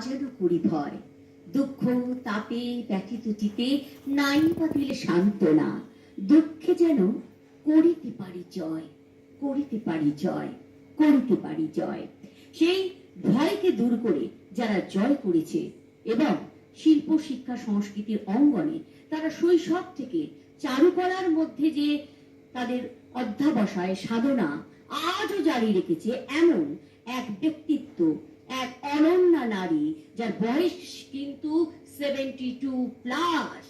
যেন করি ভয়, দুঃখ তাপে ব্যথিতটিতে নাই বা দিলে সান্ত্বনা, দুঃখে যেন করিতে পারি জয়, করিতে পারি জয়, করিতে পারি জয়। সেই ভয়কে দূর করে যারা জয় করেছে এবং শিল্প শিক্ষা সংস্কৃতির অঙ্গনে তারা শৈশব থেকে চারুকলার মধ্যে যে তাদের অধ্যাবসায় সাধনা আজও জারি রেখেছে, এমন এক ব্যক্তিত্ব, এক অনন্যা নারী যার বয়স কিন্তু 72+,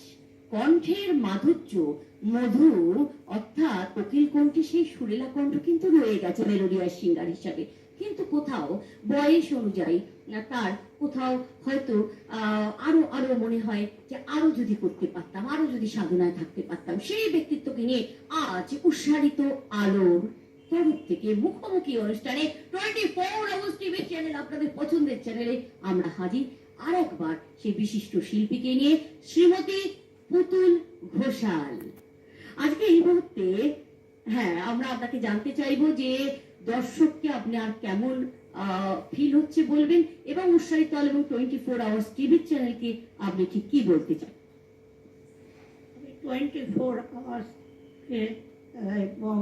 কণ্ঠের মাধুর্য মধু অর্থাৎ কোকিল কণ্ঠে সেই সুরেলা কণ্ঠ কিন্তু রয়ে গেছে মেলোডিয়াস সিঙ্গার হিসাবে, কিন্তু কোথাও বয়স অনুযায়ী তার কোথাও হয়তো আরো আরো মনে হয় যে আরো যদি করতে পারতাম, আরো যদি সাধনায় থাকতে পারতাম। সেই ব্যক্তিত্বকে নিয়ে আজ উৎসারিত আলোর তরফ থেকে মুখোমুখি অনুষ্ঠানে 24 আওয়ার্স টিভি চ্যানেল, আপনাদের পছন্দের চ্যানেলে আমরা হাজির আর একবার সেই বিশিষ্ট শিল্পীকে নিয়ে, শ্রীমতী পুতুল ঘোষাল। আজকে এই মুহূর্তে হ্যাঁ আমরা আপনাকে জানতে চাইবো যে দর্শককে আপনার কেমন ফিল হচ্ছে বলবেন, এবং উৎসাহিত আলো এবং 24 আওয়ার্স টিভি চ্যানেলকে আপনি ঠিক কি বলতে চান? 24 আওয়ার্স এবং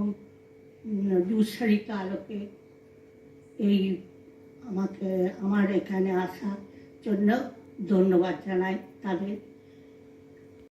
উৎসাহিত আলোকে এই আমাকে আমার এখানে আসার জন্য ধন্যবাদ জানাই তাদের।